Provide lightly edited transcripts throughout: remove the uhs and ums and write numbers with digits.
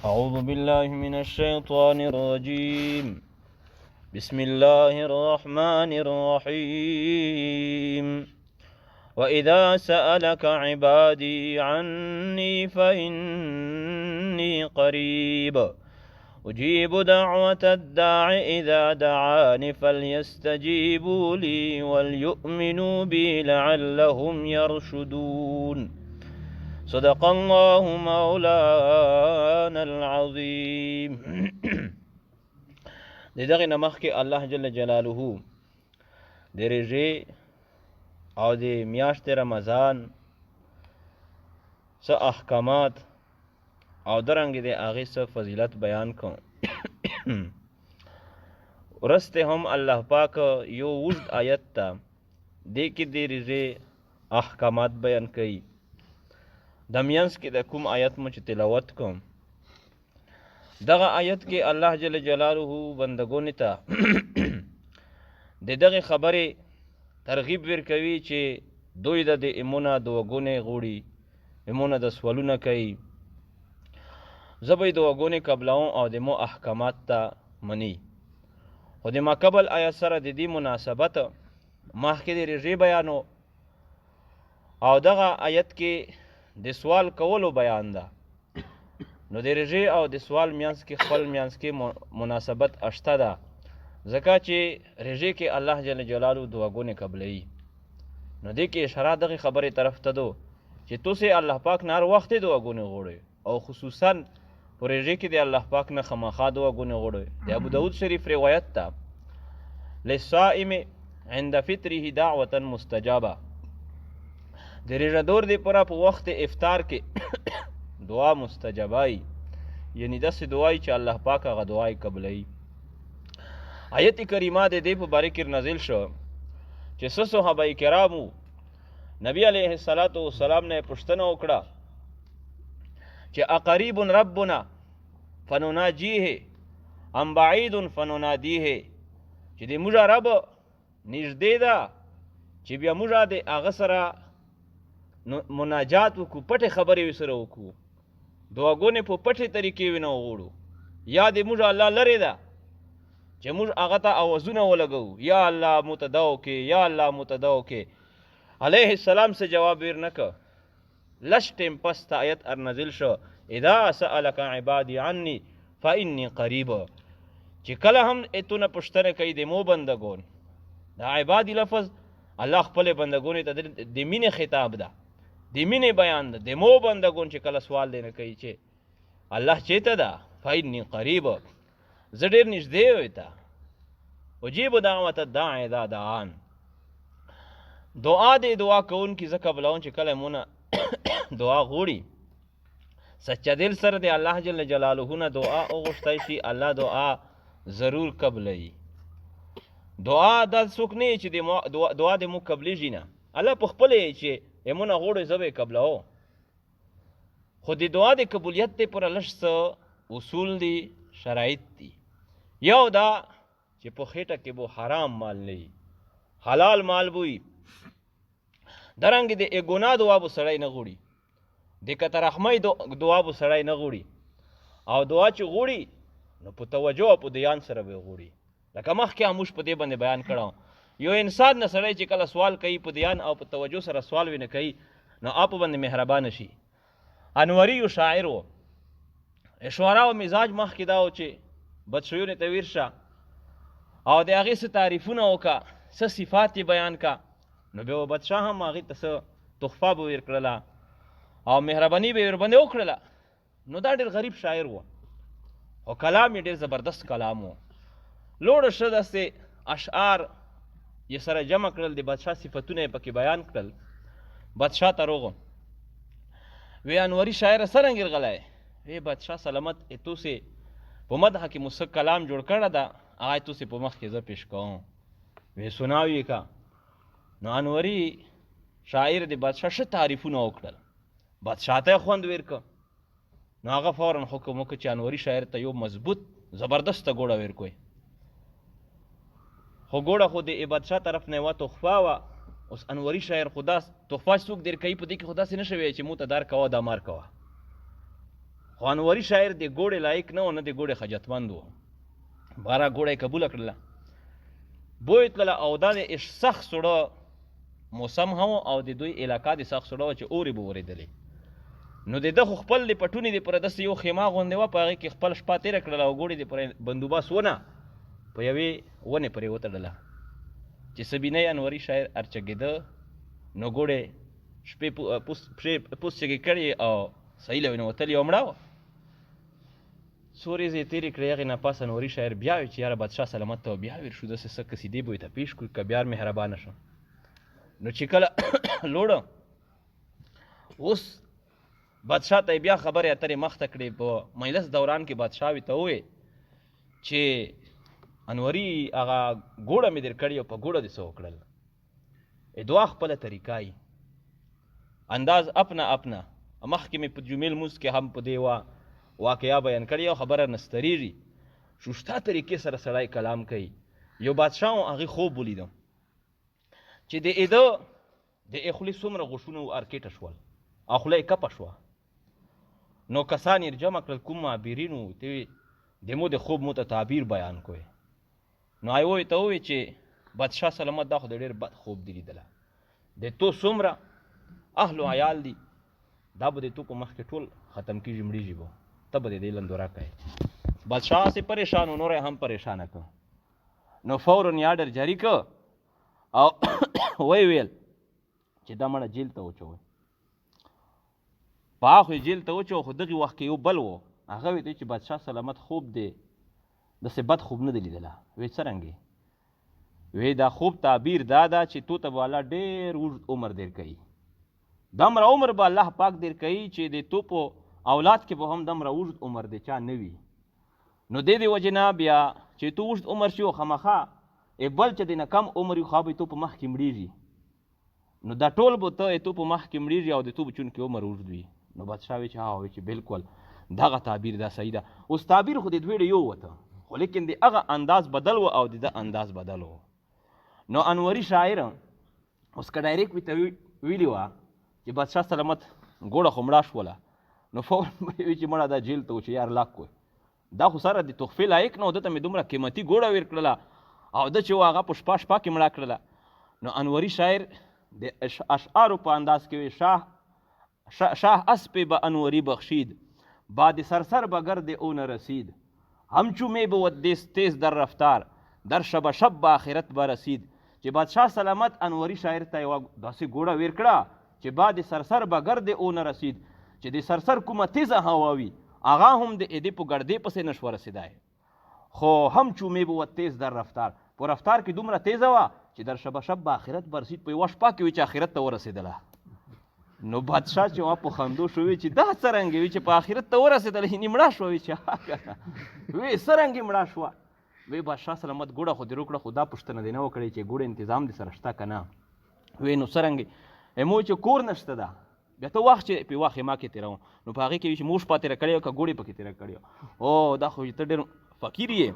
أعوذ بالله من الشيطان الرجيم. بسم الله الرحمن الرحيم. وإذا سألك عبادي عني فإني قريب أجيب دعوة الداع إذا دعان فليستجيبوا لي وليؤمنوا بي لعلهم يرشدون. صدق الله مولانا العظيم. دغه نمخ کې الله جل جلاله د رژې او د میاشت رمضان څه احکامات او درنګ د هغې څه فضیلت بیان کوم. ورسته هم الله پاک یو اوږد آیت ته دې کې د رژې احکامات بیان کوي. د مینځ کې د کوم آیت مو چې تلاوت کوم دغه آیت کې الله جل جلاله بندګانو ته د دغه خبرې ترغیب ورکوي چې دوی د ایمونه دعاګانې غوړي، ایمونه د سوالونه کوي. زه به یې دعاګانې قبلوم او د مو احکامات ته مني. خو د ما قبل آیت سره د دې مناسبت مخکې د رژې بیانو او دغه آیت کې د سوال کولو بیان ده. نو د رژې او د سوال میانس کې خپل میانس کې مناسبت اشته ده، ځکه چې رژې کې الله جل جلاله دعاګانې قبلوي. نو دې کې اشاره دغه خبرې طرف ته دو چې تاسې الله پاک نه هر وخت دعاګانې غواړئ او خصوصا په رژې کې د الله پاک نه خامخا دعاګانې غواړئ. د ابو داود شریف روایت ده للصائم عند فطره دعوة مستجابه. د رژهدور د پره په وخت افطار کې دعا مستجابای، یعنی داسې دعای چې الله پاک هغه دعای قبلوي. آیت کریمه د دې په باره کې نازل شو چې څه صحابه کرامو نبی علیه الصلاة والسلام نه پوښتنه وکړه چې اقریب ربنا فنناجیه ام بعید فننادیه، چې د موږ رب نږدې ده چې بیا موږ د هغه سره مناجات وکړو، پټې خبرې سره وکړو، دعاګانې په پټې طریقې ونه وغواړو، یا د موږ الله لرې ده چې موږ هغه ته اوازونه ولګوو یا الله متدا وکړې یا الله متدا وکړې. علیه السلام څه جواب ور نه که. لږ ټیم پس ته آیت نازل شو اذا سألک عبادی عني فإني قریب، چې کله هم اتونه پوښتنه کوي د مو بندګون. د عبادی لفظ الله خپل بندګونو ته د مینې خطاب ده، د مینې بیان ده. د مو بندګون چې کله سوال دی نه کوي چې الله چېته ده فإني قریب، زه ډېر نږدې وی ته. اجیب دعوت الداع اذا دعان. دعا دی دعا کوونکي زه قبلوم چې کله مونه دعا غوړي سچا دل سره د الله جل جلاله نه دعا وغوښتی شي، الله دعا ضرور قبلوي. دعا دا څوک نه چې دعا د مو قبلیږي نه، الله په خپل چې ایمونه غوړي زه به یې قبلوم. خو د دعا د قبولیت دی پوره لږ څه اصول دي، شرایط دي. یو دا چې په خېټه کې به حرام مال نه وي، حلال مال به وي. درنګ د ګناه دعا به سړی نه غوړي، د کترحمۍ دعا به سړی نه غوړي، او دعا چې غوړي نو په توجه او په دیان سره به غوړي. لکه مخکې موږ په دې باندې بیان کړو، یو انسان نه سړی چې کله سوال کوي په دیان او په توجه سره سوال وینه کوي نو آپ باندې مهربانه شي. انوری یو شاعر و، اشوارا او مزاج مخکې دا و چې بدشویونې ته ویر شه او د هغې څه تعریفونه وکړه، څه صفات یې بیان کا، نو بیا به بدشاه هم هغې ته څه تحفه به ور کړله او مهرباني به یې ورباندې وکړله. نو دا ډېر غریب شاعر و او کلام یې ډېر زبردست کلام و. لوړه ښه داسې اشعار یې سره جمع کړل، د بادشاه صفتونه یې پکې بیان کړل. بادشاه ته روغم وی انوري شاعر څرنګه غلی وی بادشاه سلامت توسې په مدحه کې موسیق کلام جوړ کړه ده، هغه توسې په مخ کې زه پیش کوم. وی سناوي کا. نو انوري شاعر د بادشاه ښه تعریفونه وکړل، بادشاه ته خوند ورکړ. نو هغه فورا حکم وکړ چې انوري شاعر ته یو مضبوط زبردسته ګوړه ورکوي. خو ګوړه خو د بادشاه طرف نه یوه تحفه وه. اوس انوري شاعر خو دا تحفه څوک در کوي په دې کې خو داسې نه شوی چې مو ته در کوه دا مار کوه. خو خو انوري شاعر د ګوړې لایق نه و نه د ګوړې حاجتمند و باره ګوړه یې قبوله کړله بوی تلله او دا د سخت سوړه موسم هم او د دوی علاقه د سخت سوړه وه چې اورې به اورېدلې نو د ده خو خپل د پټونې د پره داسې یو خیمه غوندې وه په هغې کې خپل شپه تېره کړله او ګوړې د پره بندوبست ونه په یوې ونې پرې وتړله چې سبینی انوري شاعر ارچګېده نو ګوړې شپې پوسچګې کړې او صحیح له ونې وتلې او مړه وه څو ورځې یې تېرې کړې هغې نه پس انوري شاعر بیا وي چې یاره بادشاه سلامت ته بیا ویر شو داسې څه قصیدې به ورته پېښ کړو که بیا مهربانه شو نو چې کله لوړه اوس بادشاه ته بیا خبرې اترې مخته کړې په مجلس دوران کې بادشاه ورته وویې چې انوري هغه ګوړه مې در کړې او په ګوړه دې څه وکړل دعا خپله طریقه یي انداز اپنا اپنا مخکې مې په جمعې لمونځ کې هم په دې واقعه بیان کړې او خبره نستریږي شوشته طریقې سره سړی کلام کوي یو بادشاه و هغې خوب ولیدم چې د ده د خولې څومره غوښونه و ارکېټه شول او خوله یې کپه شوه نو کسان یې جمع کړل کوم معبرین وو ته د مو د خوب مو ته تعبیر بیان کوی نو هغې ورته وویل چې بادشاه سلامت دا خو د ډېر بد خوب دی لیدله د تو څومره اهل و عیال دي دا به د تو په مخ کې ټول ختم کېږي مړېږي به ته به د دې لندوره کوې بادشاه هسې پریشان و نور یې هم پریشانه کړ نو فورا یې آډر جاري کړ او ویې ویل چې دا مړه جیل ته وچوئ په هغه جیل ته وچوه خو دغې وخت کې یو بل و هغه ویې چې بادشاه سلامت خوب دی داسې بد خوب نه دی لیدله ویې څرنګې وی دا خوب تعبیر دا ده چې تو ته به الله ډېر اوږد عمر دیر کوي دمره عمر به الله پاک دیر کوي چې د تو په اولاد کې به هم دمره اوږد عمر د چا نه وي نو د دې وجې نه بیا چې تو اوږد عمر شي او خامخا بل چې د نه کم عمر وي خو به تو په مخ کې مړېږي نو دا ټول به ته تو په مخ کې مړېږي او د تو به چونکې عمر اوږد وي نو بادشاه وی چې ها وی چې بالکل دغه تعبیر دا صحیح ده اوس تعبیر خو د دوی یو وته خو لیکن د هغه انداز بدل و او د ده انداز بدل و نو انوري شاعر اوس که ډایرکټ ورته ویلي وه چې بادشاه سلامت ګوړه خو مړه شوله نو فورا به یې وي چې مړه دا جیل ته و چې یار لاک کوی دا خو سره د تحفې لایق نه و ده ته مې دومره قیمتي ګوړه ویر کړله او ده چې و هغه په شپه کې مړه کړله نو انوري شاعر د اشعارو په انداز کې وی شاه اسب به انوری بخشید بعد سرسر به گرد او نرسید همچو می بود تیز در رفتار در شب به آخرت برسید چې بادشاه سلامت انوري شاعر ته یوه داسې ګوړه ویر کړه چې بعد سرسر به گرد او نرسید چې د سرسر کومه تیزه هوا وي هغه هم د دې په ګردې پسې نشوه رسېدی خو همچو می بود تیز در رفتار په رفتار کې دومره تیزه وه چې در شب به آخرت برسید په یوه شپه کې وي چې آخرت ته ورسېدله نو بادشاه چې په خندو شو وی چې دا څرنګه وي چې په آخرت ته ورسېدله یعنې مړه شوه وي چې وی څرنګې مړه شوه وی بادشاه سلامت ګوړه خو دې روکړه خو دا پوښتنه دې نه وکړې چې ګوړه انتظام دې سره شته که نه وی نو څرنګې مو چې کور نشته ده بیا ته وخت چې په یوه خیمه کې تېروم نو په هغې کې وي چې موږ شپه تېره کړې وه که ګوړې پکې تېره کړې وه او دا خو ته ډېر فقیر یې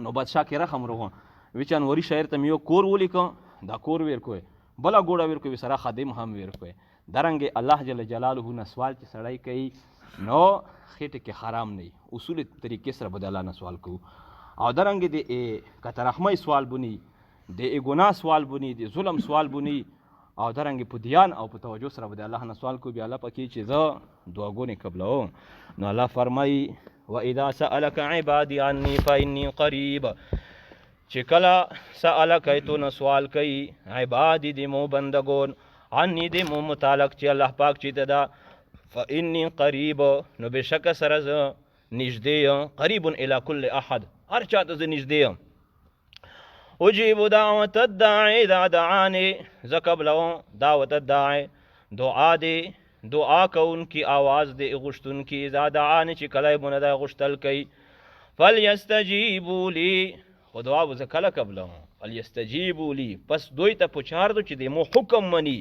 نو بادشاه کې رحم وروغه وی چې انوري شاعر ته مې یو کور ولیکه دا کور ویر کوی بله ګوړه ویر کوی سره خادم هم ویر کوی درنګې الله جل جلاله نه سوال چې سړی کوي نو خېټې کې حرام نه وي اصول طریقې سره به د الله نه سوال کوو او درنګې د که ترحمۍ سوال بونی د ګناه سوال بونی د ظلم سوال بونی او درنګې په دیان او په توجه سره به د الله نه سوال کوو بیا الله پکې چې زه دعاګونې قبلوم نو الله فرمایي واذا سألك عبادي عني فإني قریب چې کله سألک تو نه سوال کوي عبادي د مو بندګون عني د مو متعلق چې الله پاک چې ته دا فإني قریب نو بېشکه سره زه نږدې یم قریب الی کل احد هر چا ته زه نږدې یم اجیب دعوت الداعی اذا دعانی زه قبلوم دعوت الداعی دعا دی دعا کوونکي آواز دی غوښتونکي اذا دعانی چې کله یې مونه دی غوښتل کوي فلیستجیبوا لی خو دعا به زه کله قبلوم فلیستجیبوا لی پس دوی ته پچار دو چې د مو حکم مني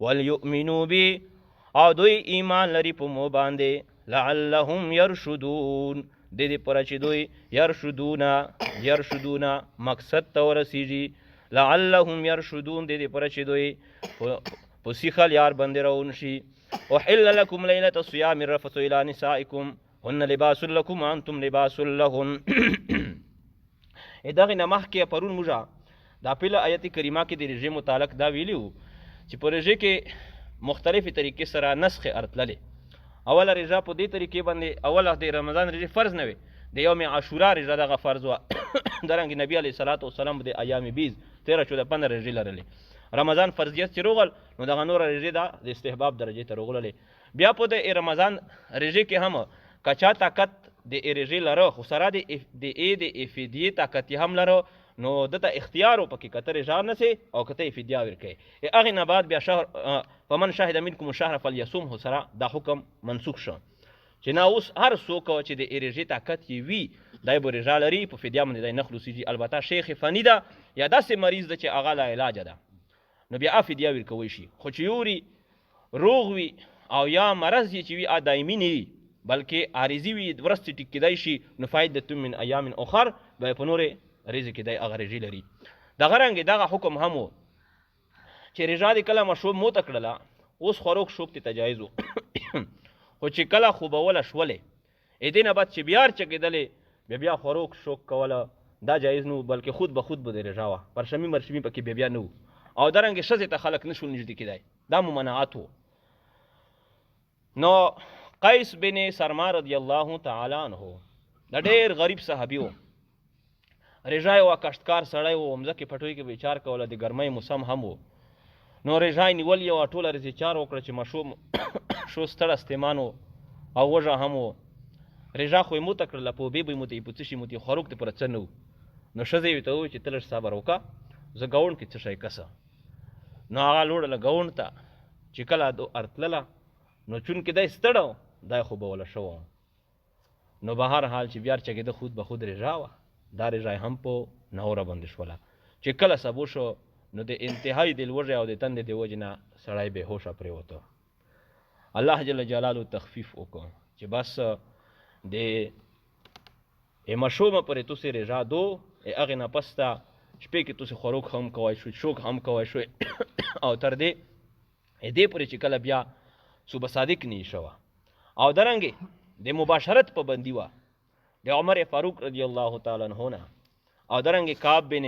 ولیؤمنوا بی او دوی ایمان لري په مو باندې لعلهم یرشدون د دې پره چې دوی یرشدونه مقصد ته ورسیږي لعلهم یرشدون د دې پره چې دوی په سیخه لار باندې روان شي احل لکم لیلة الصیام الرفث الی نسائکم هن لباس لکم وانتم لباس لهن. دغه نه مخکې پرون موږ دا پیله آیت کریمه کې د رژې متعلق دا ویلي وو چې په رژې کې مختلفې طریقې سره نسخې ارتللې. اوله رژه په دې طریقې باندې اوله د رمضان رژې فرض نه وي، د یوم عاشورا رژه دغه فرض وه. دارنګې نبي علیه صلات وسلام د ایام بیز 13 14 15 رژې لرلې. رمضان فرضیت چې روغل نو دغه نوره رژې د استحباب درجې ته روغللې. بیا په د رمضان رژې کې هم که چا طاقت د رژې لره خو سره د فدیې طاقت یې هم لره نو دته اختیار وپکې که ته رژه نسې او که ته یې فدیه ورکوې. هغې نه بعد بیا شهر فمن شهد منکم الشهر فلیصمه سره دا حکم منسوخ شو چې نه اوس هر څوک چې د رژې طاقت یې وي دی به رژه لري په فدیه باندې دی نه خلوصېږي. البته شیخ فني ده یا داسې مریض ده چې هغه لا علاجه ده نو بیا فدیه ورکوی شي. خو چې یوري روغ وي او یا مرض یې چې وي دایمي نه وي بلکې عارضي وي ورستې ټیک کیدای شي نو فایدة من ایام اخر به په نورې ریزې کې دی هغه رژې لري. دغه رنګې دغه حکم هم و چې رژه دې کله مشروب موته کړله اوس خوروک شوک ته جایز و خو چې کله خوبوله شولې دې نه بعد چې بیا چکېدلې بیا خوروک شوک کوله دا جایز نه و بلکې خود به خود به د رژه وه پرشمي مرشمي پکې بیا نه و. او دارنګې ښځې ته خلک نه شول نږدې کېدی دا ممنعات و. نو قیس بن سرما رضی الله تعالی عنه د ډېر غریب صحابي و، رژه یې وه، کښتکار سړی و، مځکې پټوۍ کې بیچار کوله، د ګرمۍ موسم هم و. نو رژه یې نیول یې وه ټوله ورځ یې چار وکړه چې مشوم شو ستړه ستېمان و او وږه هم و. رژه خو یې موته کړله په اوبې به یې موته یې په څه شي موته یې خوروک ته پوره څه نه و. نو ښځه یې ورته وویل چې ته لږ صبر وکړه زه ګاونډ کې څه شی کسه. نو هغه لوړله ګاونډ ته چې کله ارتلله نو چونکې دی ستړه و دا خو به وله شوه نو به هر حال چې بیا چکېده خود به خود رژه وه دا رژه هم په نهوره باندې شوله. چې کله سبو شو نو د انتهایی د لوږې او د تندې د وجې نه سړی بې هوشه پرېوته. الله جل جلاله تخفیف وکړو چې بس د مشومه پورې تاسې رژه دو هغې نه پس ته شپې کې تاسې خوروک هم کوی شوئ شوک هم کوی شوئ او تر دې پورې چې کله بیا صبح صادق نه شوه. او درنګې د مباشرت پابندي وه د عمر فاروق رضی الله تعالی عنه نه او درنګې کعب بن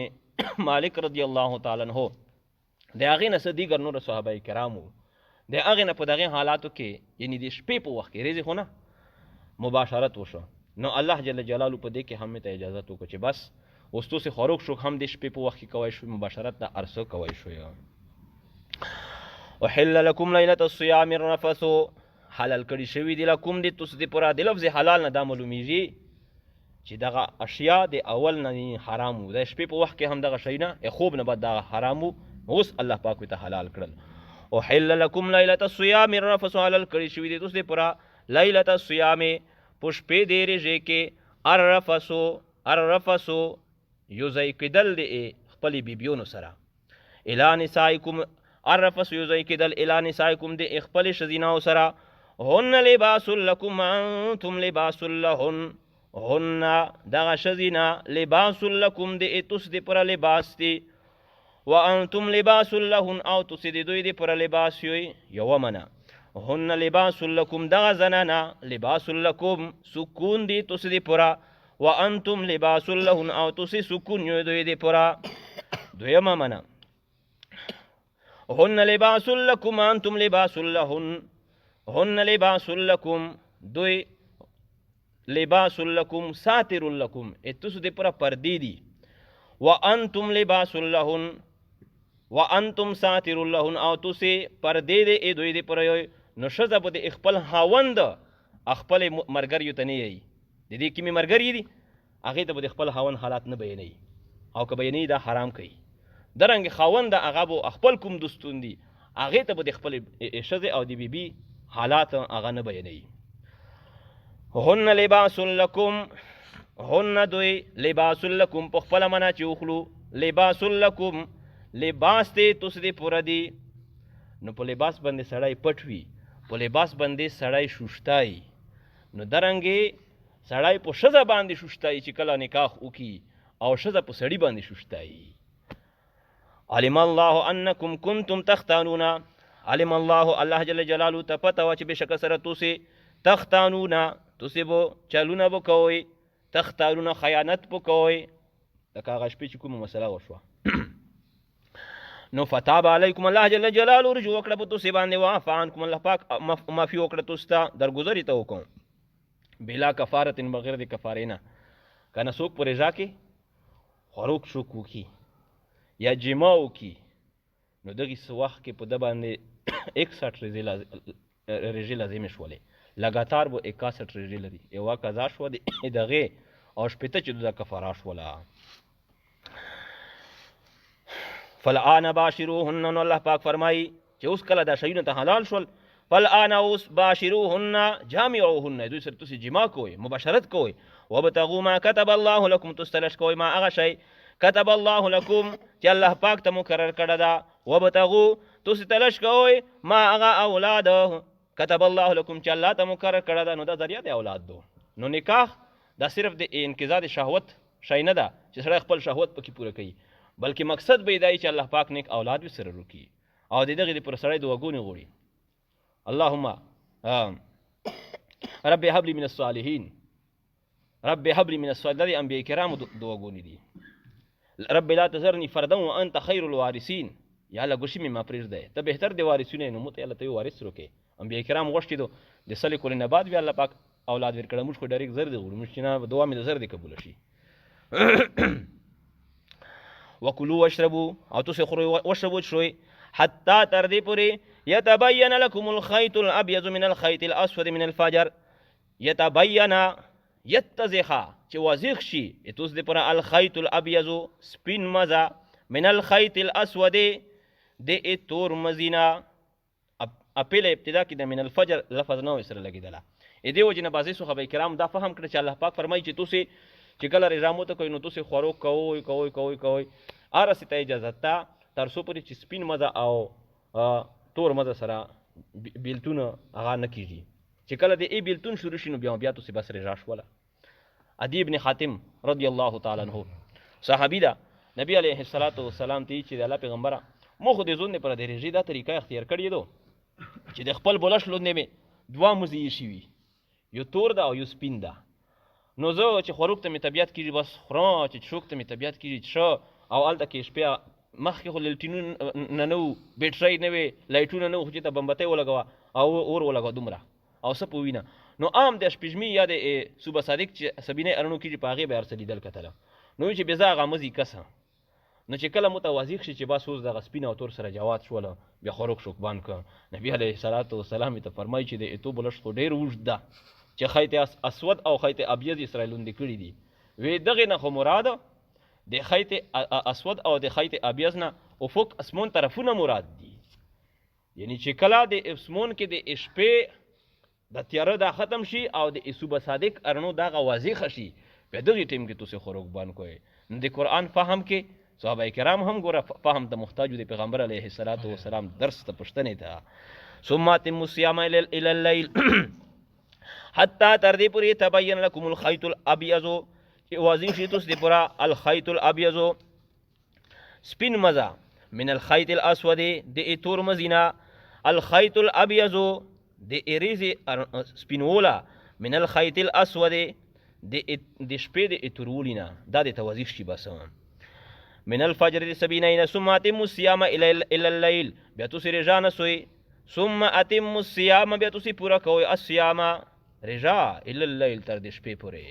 مالک رضی الله تعالی عنه د هغې نه څه دیګر نور صحابه کرام وو د هغې نه په دغې حالاتو کې یعنې د شپې په وخت کې ریزې خو نه مباشرت وشو. نو الله جل جلاله په دې کې هم ته اجازت وکړو چې بس اوس تاسې خوروک شوک هم د شپې په وخت کې کوی شوي مباشرت د هر څه کوی شوی. احل لکم لیلة الصیام الرفث حلال کړي شوي دي لکم د تاسو دپاره د لفظ حلال نه دا معلومیږي چې دغه اشیا د اول نه حرام وو د شپې په وخت کې هم دغه شیونه خوب نه بعد دغه حرام وو اوس الله پاک ورته حلال کړل. احل لکم لیلة الصیام الرفث حلال کړي شوي دي تاسو دپاره لیلة الصیام په شپې د رژې کې الرفث یوځای کېدل د خپلې بیبیونو سره الی نسائکم الرفث یوځای کېدل الی نسائکم د خپلې ښځیناو سره هن لباس لکم انتم لباس لهن هن دغه ښځینه لباس لکم د تاسو دپاره لباس دي و انتم لباس لهن او تاسو د دوی دپاره لباس یوئ. یوه منه هن لباس لکم دغه زنانه لباس لکم سکون دي تاسو دپاره و انتم لباس لهن او تاسو سکون یوئ دوی دپاره. دویمه منه هن لباس لکم انتم لباس لهن هن لباس لکم دوی لباس لکم ساتر لکم تاسو دپاره پردې دي و انتم لباس لهن و انتم ساتر لهن او تاسې پردې دی دوی دپاره یوئ. نو ښځه به د خپل خاوند خپلې ملګریو ته نه یی د دې کومې ملګري دي هغې ته به د خپل خاوند حالات نه بیانوي او که بیانوي دا حرام کوي. درنګې خاوند هغه به خپل کوم دوستون دي هغې ته به د خپلې ښځې او د بیبي حالات هغه نه بیانوي. هن لباس لکم هن دوی لباس لکم په خپله منه چې وخلو لباس لکم لباس دی تاسو دپاره دي. نو په لباس باندې سړی پټ وي په لباس باندې سړی شوشتایي نو درنګې سړی په ښځه باندې شوشتایي چې کله نکاح وکړي او ښځه په سړي باندې شوشتایي. علم الله انکم کنتم تختانون علم الله جل جلاله ته پته وه چې بېشکه سره تاسې تختانونه تاسې به چلونه به کوئ، تختارونه خیانت به کوئ. لکه هغه شپې چې کومه مسله وشوه نو فتاب علیکم، الله جل جلاله رجوع وکړه په تاسې باندې، وعفا عنکم، الله پاک معافي وکړه تاسو ته، درګذر یې ته وکړو بلا کفارت، بغیر د کفارې نه. که نه څوک په رژا کې خوروک شوک وکړي یا جما وکړي نو دغې وخت کې په ده باندې 61 رژې لازمې شولې، لګاتار به 61 رژې لري. یوه قضا شوه د دغې او شپېته چې د کفاره شوله. فالآن باشروهن، نو الله پاک فرمایي چې اوس کله دا شیونه ته حلال شول، فالآن اوس باشروهن، جامعوهن، دوی سره تاسې جما کوئ، مباشرت کوئ. وابتغوا ما كتب الله لكم، تاسو تلاش کوئ ما هغه شی كتب الله لكم چې الله پاک ته مقرر کړه ده. وابتغوا، تاسو تلاش کوئ ما هغه اولاد كتب الله لكم چې الله ته مقرر کړه ده. نو دا ذریعه د اولاد دو. نو نکاح دا صرف د انقضاء د شهوت شی نه ده چې سړی خپل شهوت پکې پوره کوي، بلکې مقصد به یې دا چې الله پاک نیک اولاد ورسره وکړي او د دغې دپاره سړی دعاګانې غواړي. اللهم رب هب لي من الصالحین، رب هب لي من الصالحین، دا د انبیاء کرامو دعاګانې دي. رب لا تذرني فردا وانت خیر الوارثین، یا الله ګوشي مې ما پرېږدی، ته بهتر د وارثونه یې، نو موږ ته الله ته یو وارث وکړې. انبیاء کرام غوښتي دو د سلې کولې نه بعد بیا الله پاک اولاد ورکړه. موږ خو ډایرکټ زر دی غواړو، موږ چې نه دعا مې د زر دی قبوله شي. وکلوا واشربوا، او تاسې خورئ واشربوا څښئ، حتی تر دې پورې یتبین لکم الخیط الابیض من الخیط الاسود من الفجر، یتبین یتضحا چې واضح شي تاسو دپاره الخیط الابیض سپین مزه، من الخیط الاسود د تور مزینه. اپیل ابتدا کې د من الفجر لفظ نه سره لګېدله، دې وجې نه بعضې صحابه کرام دا فهم کړه چې الله پاک فرمایي چې تاسې چې کله رژا موته کوئ نو تاسې خوراک کوئ کوئ کوئ کوئ هرسې ته اجازه ته تر څو پورې چې سپین مزه او تور مزه سره بیلتون هغه نه کېږي. چې کله د ای بیلتون شروع شي نو بیا تاسې بس رژا شوله. عدی ابن حاتم رضی الله تعالی عنه صحابي ده، نبی علیه السلام ته چې د الله پیغمبره مو خو د ځون دپاره د رژې دا طریقه اختیار کړې ده چې د خپل بوله شلوندې مې دوه مزې ایښي وي، یو تور ده او یو سپین ده. نو زه چې خوروک ته مې طبیعت کېږي بس خورم، چې څښوک ته مې طبیعت کېږي څښه. او هلته کې شپې مخکې خو للټینونه نه وو، بیټرۍ نه وې، لایټونه نه وو، خو چې ته بمبتۍ ولګوه او اور ولګوه دومره او څه په وینه. نو عام د شپږمي یا د صوبه صادق چې سبینه ارنو کېږي په هغې به هر څه لیدل کتله. نو چې بې زه هغه مزې کسه، نو چې کله متواضح شي چې بس اوس دغه سپین او تور سره جواد شوله، بیا خوروک شوک بند کړه. نبي علیه السلام ته فرمایي چې د ایتو بلشت خو ډېر اوږد ده چې خیط اسود او خیط ابیض یې سره لوندې کړي دي. وی دغې نه خو مراده د خیط اسود او د خیط ابیض نه افق اسمون طرفونه مراد دي. یعنی چې کله د اسمون کې د شپې د تیاره دا ختم شي او د صوبه صادق ارنو دغه واضحه شي، په دغې ټیم کې تاسې خوروک بند کوئ. نو د قرآن فهم کې صحابه کرام هم ګوره فهم ته محتاج د پیغمبر علیه السلام درس ته پوښتنې ته. ثم اتموا الصيام الى الليل حتی تر دې پورې تبین لکم الخیط الابیض چې واضح شي تاسو دپاره الخیط الابیض سپین مزه، من الخیط الاسود د تور مزینه، الخیط الابیض د اریزې سپینوله، من الخیط الاسود د شپې د تورولې نه، دا د توضیح شي بس. من الفجر سبینین ثم اتموا الصيام الى الليل، بیا تاسې رژا نه سوئ. ثم اتموا الصيام، بیا تاسې پوره کوئ الصيام رژا الى الليل تر د شپې پورې،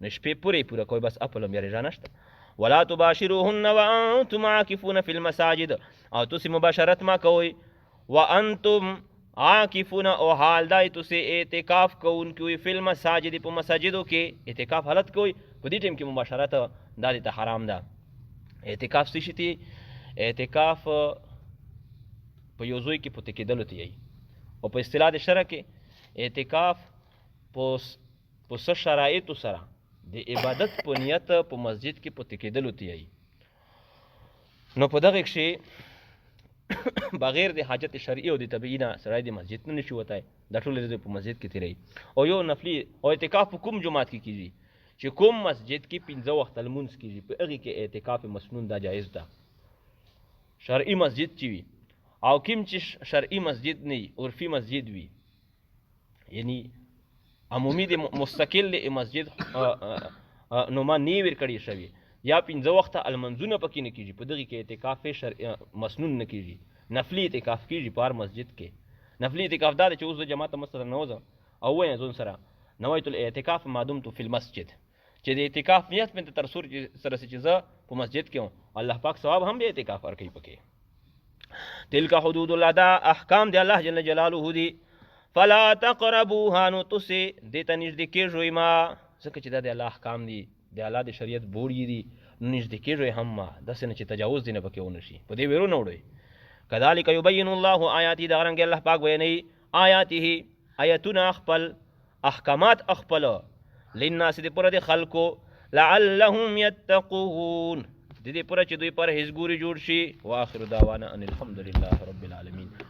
نو شپې پورې پوره کوئ بس، اپل هم بیا رژا نشته. ولا تباشروهن وانتم عاکفون فی المساجد، او تاسې مباشرت ما کوئ وانتم عاکفون او حال دای تاسې اعتکاف کوونکي وئ فی المساجد، په مساجدو کې اعتکاف حالت کوئ، په دې ټیم کې مباشرت دا دې ته حرام ده. اعتکاف څه شي تی؟ اعتکاف په یو ځای کې پاتې کېدلو ته یایي، او په اصطلاح د شرع کې اعتکاف په څه شرایطو سره د عبادت په نیت په مسجد کې پاتې کېدلو ته یایي. نو په دغه کښې بغیر د حاجت شرعي او د طبیعي نه سړی د مسجد نه نشي وتی، دا ټول په مسجد کې تېروي. او یو نفلي او اعتکاف په کوم جومات کې کېږي چې کوم مسجد کې 15 وخت لمونځ کېږي، په هغې کې اعتکاف مسنون دا جایز ده، شرعي مسجد چې وي. او کوم چې شرعي مسجد نه وي، عرفي مسجد وي، یعنی عمومي د مستقل د مسجد نوما نه ورکړی شوی یا 15 وخته المنځونه پکې نه کیږي په دغه کې اعتکاف مسنون نه کیږي نفلی اعتکاف کیږي په هر مسجد کې نفلی اعتکاف دا چې اوس د جماعت مثلا نه وځم او وایم ځون سره نویت الاعتکاف ما دمت فی المسجد چې د اعتکاف نیت مې تر سور سره چې زه په مسجد کې وم الله پاک ثواب هم د اعتکاف ورکوي پکې تلک حدود الله دا احکام دی الله جل جلاله دی فلا تقربوها نو تاسې دې ته نږدې کېږئ ما ځکه چې دا د الله احکام دي د الله د شریعت بوړي دي نو نږدې کېږئ هم ما داسې نه چې تجاوز دې نه پکې ونه شي په دې ویرو نه وړئ کذلک یبین الله آیاتی دا رنګ الله پاک بیانوي آیاته آیتونه خپل احکامات خپل للناس دې پوره د خلکو لعلهم یتقون دې پوره چې دوی پرهیزګوري جوړ شي واخر دعوانا ان الحمد لله رب العالمین